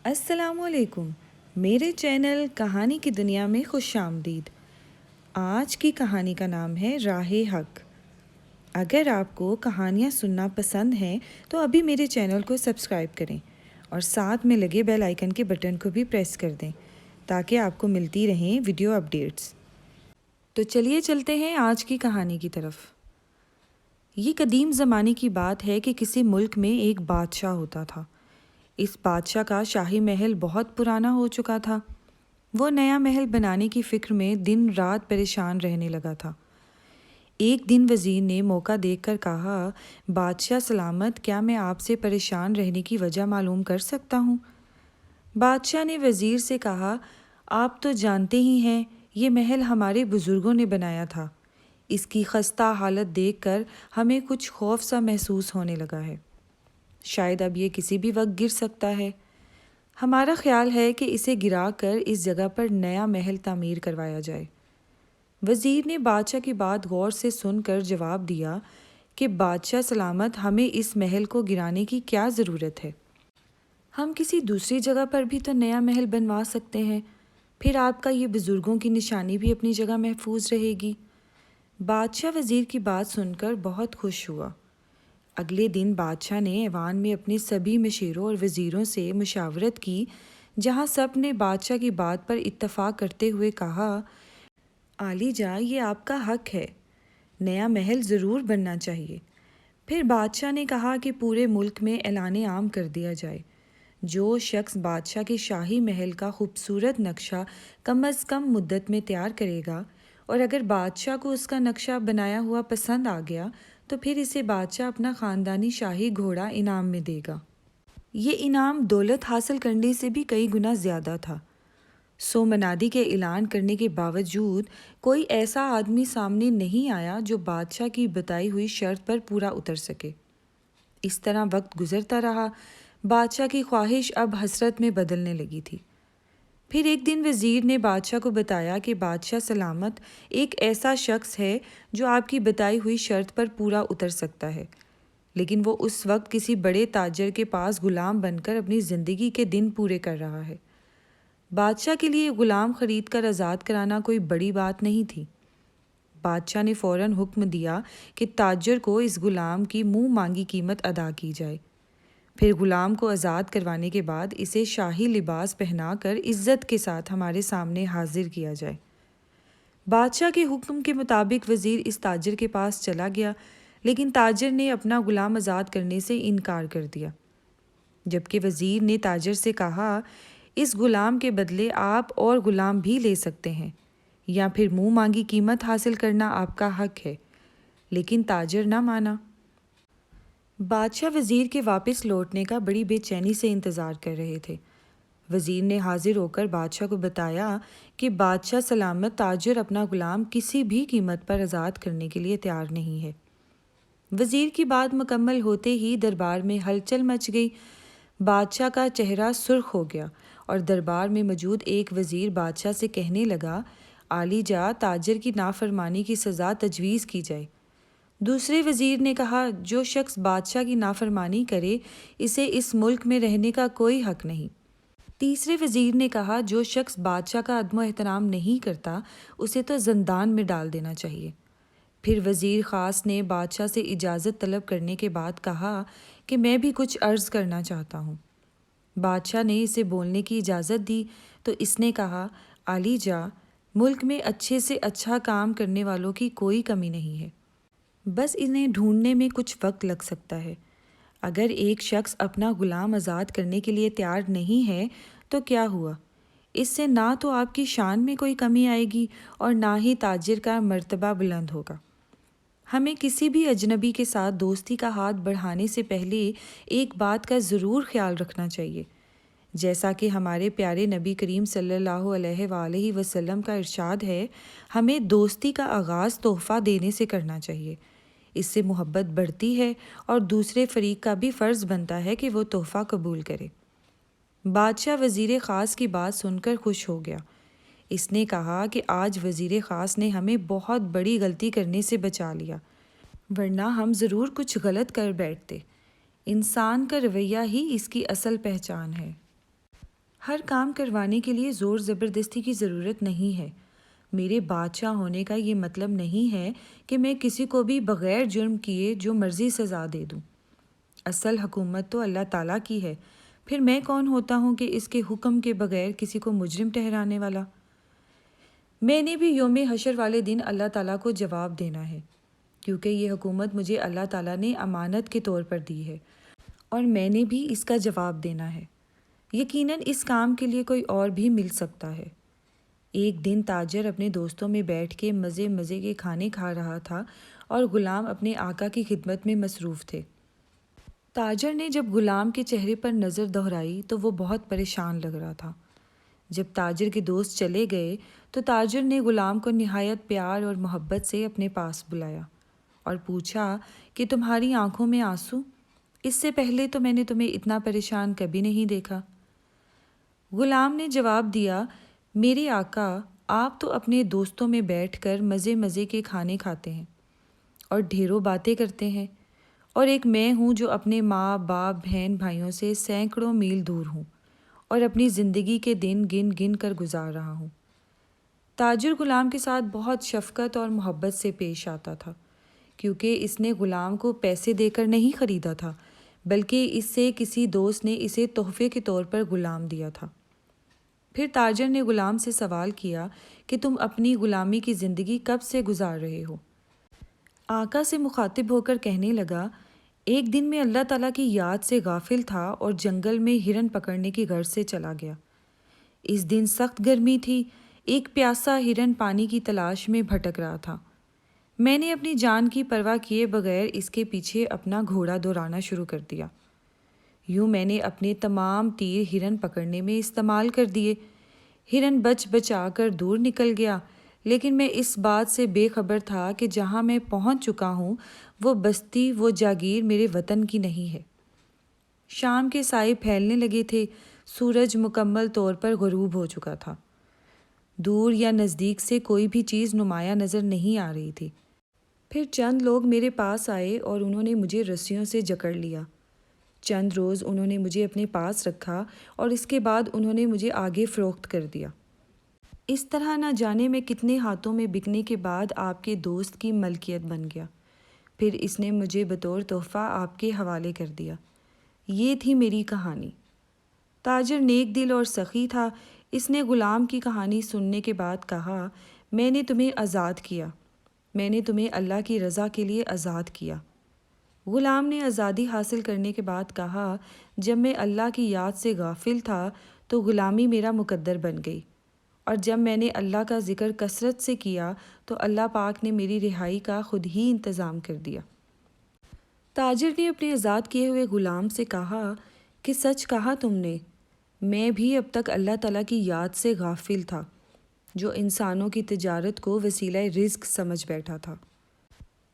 السلام علیکم، میرے چینل کہانی کی دنیا میں خوش آمدید۔ آج کی کہانی کا نام ہے راہ حق۔ اگر آپ کو کہانیاں سننا پسند ہیں تو ابھی میرے چینل کو سبسکرائب کریں اور ساتھ میں لگے بیل آئیکن کے بٹن کو بھی پریس کر دیں تاکہ آپ کو ملتی رہیں ویڈیو اپڈیٹس۔ تو چلیے چلتے ہیں آج کی کہانی کی طرف۔ یہ قدیم زمانے کی بات ہے کہ کسی ملک میں ایک بادشاہ ہوتا تھا۔ اس بادشاہ کا شاہی محل بہت پرانا ہو چکا تھا۔ وہ نیا محل بنانے کی فکر میں دن رات پریشان رہنے لگا تھا۔ ایک دن وزیر نے موقع دیکھ کر کہا، بادشاہ سلامت، کیا میں آپ سے پریشان رہنے کی وجہ معلوم کر سکتا ہوں؟ بادشاہ نے وزیر سے کہا، آپ تو جانتے ہی ہیں یہ محل ہمارے بزرگوں نے بنایا تھا۔ اس کی خستہ حالت دیکھ کر ہمیں کچھ خوف سا محسوس ہونے لگا ہے۔ شاید اب یہ کسی بھی وقت گر سکتا ہے۔ ہمارا خیال ہے کہ اسے گرا کر اس جگہ پر نیا محل تعمیر کروایا جائے۔ وزیر نے بادشاہ کی بات غور سے سن کر جواب دیا کہ بادشاہ سلامت، ہمیں اس محل کو گرانے کی کیا ضرورت ہے؟ ہم کسی دوسری جگہ پر بھی تو نیا محل بنوا سکتے ہیں، پھر آپ کا یہ بزرگوں کی نشانی بھی اپنی جگہ محفوظ رہے گی۔ بادشاہ وزیر کی بات سن کر بہت خوش ہوا۔ اگلے دن بادشاہ نے ایوان میں اپنے سبھی مشیروں اور وزیروں سے مشاورت کی، جہاں سب نے بادشاہ کی بات پر اتفاق کرتے ہوئے کہا، عالی جاں، یہ آپ کا حق ہے، نیا محل ضرور بننا چاہیے۔ پھر بادشاہ نے کہا کہ پورے ملک میں اعلان عام کر دیا جائے، جو شخص بادشاہ کے شاہی محل کا خوبصورت نقشہ کم از کم مدت میں تیار کرے گا، اور اگر بادشاہ کو اس کا نقشہ بنایا ہوا پسند آ گیا تو پھر اسے بادشاہ اپنا خاندانی شاہی گھوڑا انعام میں دے گا۔ یہ انعام دولت حاصل کرنے سے بھی کئی گنا زیادہ تھا۔ سو منادی کے اعلان کرنے کے باوجود کوئی ایسا آدمی سامنے نہیں آیا جو بادشاہ کی بتائی ہوئی شرط پر پورا اتر سکے۔ اس طرح وقت گزرتا رہا۔ بادشاہ کی خواہش اب حسرت میں بدلنے لگی تھی۔ پھر ایک دن وزیر نے بادشاہ کو بتایا کہ بادشاہ سلامت، ایک ایسا شخص ہے جو آپ کی بتائی ہوئی شرط پر پورا اتر سکتا ہے، لیکن وہ اس وقت کسی بڑے تاجر کے پاس غلام بن کر اپنی زندگی کے دن پورے کر رہا ہے۔ بادشاہ کے لیے غلام خرید کر آزاد کرانا کوئی بڑی بات نہیں تھی۔ بادشاہ نے فوراً حکم دیا کہ تاجر کو اس غلام کی منہ مانگی قیمت ادا کی جائے۔ پھر غلام کو آزاد کروانے کے بعد اسے شاہی لباس پہنا کر عزت کے ساتھ ہمارے سامنے حاضر کیا جائے۔ بادشاہ کے حکم کے مطابق وزیر اس تاجر کے پاس چلا گیا، لیکن تاجر نے اپنا غلام آزاد کرنے سے انکار کر دیا۔ جبکہ وزیر نے تاجر سے کہا، اس غلام کے بدلے آپ اور غلام بھی لے سکتے ہیں، یا پھر منہ مانگی قیمت حاصل کرنا آپ کا حق ہے، لیکن تاجر نہ مانا۔ بادشاہ وزیر کے واپس لوٹنے کا بڑی بے چینی سے انتظار کر رہے تھے۔ وزیر نے حاضر ہو کر بادشاہ کو بتایا کہ بادشاہ سلامت، تاجر اپنا غلام کسی بھی قیمت پر آزاد کرنے کے لیے تیار نہیں ہے۔ وزیر کی بات مکمل ہوتے ہی دربار میں ہلچل مچ گئی۔ بادشاہ کا چہرہ سرخ ہو گیا اور دربار میں موجود ایک وزیر بادشاہ سے کہنے لگا، عالی جاں، تاجر کی نافرمانی کی سزا تجویز کی جائے۔ دوسرے وزیر نے کہا، جو شخص بادشاہ کی نافرمانی کرے اسے اس ملک میں رہنے کا کوئی حق نہیں۔ تیسرے وزیر نے کہا، جو شخص بادشاہ کا ادب و احترام نہیں کرتا اسے تو زندان میں ڈال دینا چاہیے۔ پھر وزیر خاص نے بادشاہ سے اجازت طلب کرنے کے بعد کہا کہ میں بھی کچھ عرض کرنا چاہتا ہوں۔ بادشاہ نے اسے بولنے کی اجازت دی تو اس نے کہا، عالی جاں، ملک میں اچھے سے اچھا کام کرنے والوں کی کوئی کمی نہیں ہے، بس انہیں ڈھونڈنے میں کچھ وقت لگ سکتا ہے۔ اگر ایک شخص اپنا غلام آزاد کرنے کے لیے تیار نہیں ہے تو کیا ہوا؟ اس سے نہ تو آپ کی شان میں کوئی کمی آئے گی اور نہ ہی تاجر کا مرتبہ بلند ہوگا۔ ہمیں کسی بھی اجنبی کے ساتھ دوستی کا ہاتھ بڑھانے سے پہلے ایک بات کا ضرور خیال رکھنا چاہیے۔ جیسا کہ ہمارے پیارے نبی کریم صلی اللہ علیہ وآلہ وسلم کا ارشاد ہے، ہمیں دوستی کا آغاز تحفہ دینے سے کرنا چاہیے۔ اس سے محبت بڑھتی ہے اور دوسرے فریق کا بھی فرض بنتا ہے کہ وہ تحفہ قبول کرے۔ بادشاہ وزیر خاص کی بات سن کر خوش ہو گیا۔ اس نے کہا کہ آج وزیر خاص نے ہمیں بہت بڑی غلطی کرنے سے بچا لیا، ورنہ ہم ضرور کچھ غلط کر بیٹھتے۔ انسان کا رویہ ہی اس کی اصل پہچان ہے۔ ہر کام کروانے کے لیے زور زبردستی کی ضرورت نہیں ہے۔ میرے بادشاہ ہونے کا یہ مطلب نہیں ہے کہ میں کسی کو بھی بغیر جرم کیے جو مرضی سزا دے دوں۔ اصل حکومت تو اللہ تعالیٰ کی ہے، پھر میں کون ہوتا ہوں کہ اس کے حکم کے بغیر کسی کو مجرم ٹھہرانے والا؟ میں نے بھی یوم حشر والے دن اللہ تعالیٰ کو جواب دینا ہے، کیونکہ یہ حکومت مجھے اللہ تعالیٰ نے امانت کے طور پر دی ہے اور میں نے بھی اس کا جواب دینا ہے۔ یقیناً اس کام کے لیے کوئی اور بھی مل سکتا ہے۔ ایک دن تاجر اپنے دوستوں میں بیٹھ کے مزے مزے کے کھانے کھا رہا تھا اور غلام اپنے آقا کی خدمت میں مصروف تھے۔ تاجر نے جب غلام کے چہرے پر نظر دہرائی تو وہ بہت پریشان لگ رہا تھا۔ جب تاجر کے دوست چلے گئے تو تاجر نے غلام کو نہایت پیار اور محبت سے اپنے پاس بلایا اور پوچھا کہ تمہاری آنکھوں میں آنسو؟ اس سے پہلے تو میں نے تمہیں اتنا پریشان کبھی نہیں دیکھا۔ غلام نے جواب دیا، میرے آقا، آپ تو اپنے دوستوں میں بیٹھ کر مزے مزے کے کھانے کھاتے ہیں اور ڈھیروں باتیں کرتے ہیں، اور ایک میں ہوں جو اپنے ماں باپ بہن بھائیوں سے سینکڑوں میل دور ہوں اور اپنی زندگی کے دن گن گن کر گزار رہا ہوں۔ تاجر غلام کے ساتھ بہت شفقت اور محبت سے پیش آتا تھا، کیونکہ اس نے غلام کو پیسے دے کر نہیں خریدا تھا، بلکہ اس سے کسی دوست نے اسے تحفے کے طور پر غلام دیا تھا۔ پھر تاجر نے غلام سے سوال کیا کہ تم اپنی غلامی کی زندگی کب سے گزار رہے ہو؟ آقا سے مخاطب ہو کر کہنے لگا، ایک دن میں اللہ تعالیٰ کی یاد سے غافل تھا اور جنگل میں ہرن پکڑنے کی غرض سے چلا گیا۔ اس دن سخت گرمی تھی، ایک پیاسا ہرن پانی کی تلاش میں بھٹک رہا تھا۔ میں نے اپنی جان کی پرواہ کیے بغیر اس کے پیچھے اپنا گھوڑا دوڑانا شروع کر دیا۔ یوں میں نے اپنے تمام تیر ہرن پکڑنے میں استعمال کر دیے۔ ہرن بچ بچا کر دور نکل گیا، لیکن میں اس بات سے بے خبر تھا کہ جہاں میں پہنچ چکا ہوں وہ بستی، وہ جاگیر میرے وطن کی نہیں ہے۔ شام کے سائے پھیلنے لگے تھے، سورج مکمل طور پر غروب ہو چکا تھا۔ دور یا نزدیک سے کوئی بھی چیز نمایاں نظر نہیں آ رہی تھی۔ پھر چند لوگ میرے پاس آئے اور انہوں نے مجھے رسیوں سے جکڑ لیا۔ چند روز انہوں نے مجھے اپنے پاس رکھا اور اس کے بعد انہوں نے مجھے آگے فروخت کر دیا۔ اس طرح نہ جانے میں کتنے ہاتھوں میں بکنے کے بعد آپ کے دوست کی ملکیت بن گیا۔ پھر اس نے مجھے بطور تحفہ آپ کے حوالے کر دیا۔ یہ تھی میری کہانی۔ تاجر نیک دل اور سخی تھا۔ اس نے غلام کی کہانی سننے کے بعد کہا، میں نے تمہیں آزاد کیا، میں نے تمہیں اللہ کی رضا کے لیے آزاد کیا۔ غلام نے آزادی حاصل کرنے کے بعد کہا، جب میں اللہ کی یاد سے غافل تھا تو غلامی میرا مقدر بن گئی، اور جب میں نے اللہ کا ذکر کثرت سے کیا تو اللہ پاک نے میری رہائی کا خود ہی انتظام کر دیا۔ تاجر نے اپنے آزاد کیے ہوئے غلام سے کہا کہ سچ کہا تم نے، میں بھی اب تک اللہ تعالیٰ کی یاد سے غافل تھا، جو انسانوں کی تجارت کو وسیلہ رزق سمجھ بیٹھا تھا۔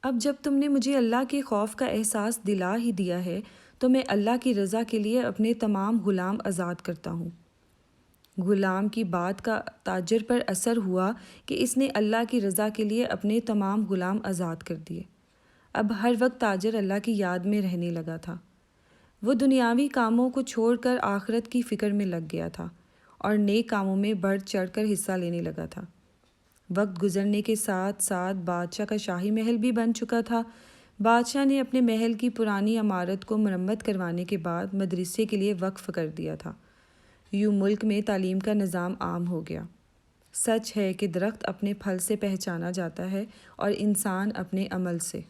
اب جب تم نے مجھے اللہ کے خوف کا احساس دلا ہی دیا ہے تو میں اللہ کی رضا کے لیے اپنے تمام غلام آزاد کرتا ہوں۔ غلام کی بات کا تاجر پر اثر ہوا کہ اس نے اللہ کی رضا کے لیے اپنے تمام غلام آزاد کر دیے۔ اب ہر وقت تاجر اللہ کی یاد میں رہنے لگا تھا۔ وہ دنیاوی کاموں کو چھوڑ کر آخرت کی فکر میں لگ گیا تھا اور نیک کاموں میں بڑھ چڑھ کر حصہ لینے لگا تھا۔ وقت گزرنے کے ساتھ ساتھ بادشاہ کا شاہی محل بھی بن چکا تھا۔ بادشاہ نے اپنے محل کی پرانی عمارت کو مرمت کروانے کے بعد مدرسے کے لیے وقف کر دیا تھا۔ یوں ملک میں تعلیم کا نظام عام ہو گیا۔ سچ ہے کہ درخت اپنے پھل سے پہچانا جاتا ہے اور انسان اپنے عمل سے۔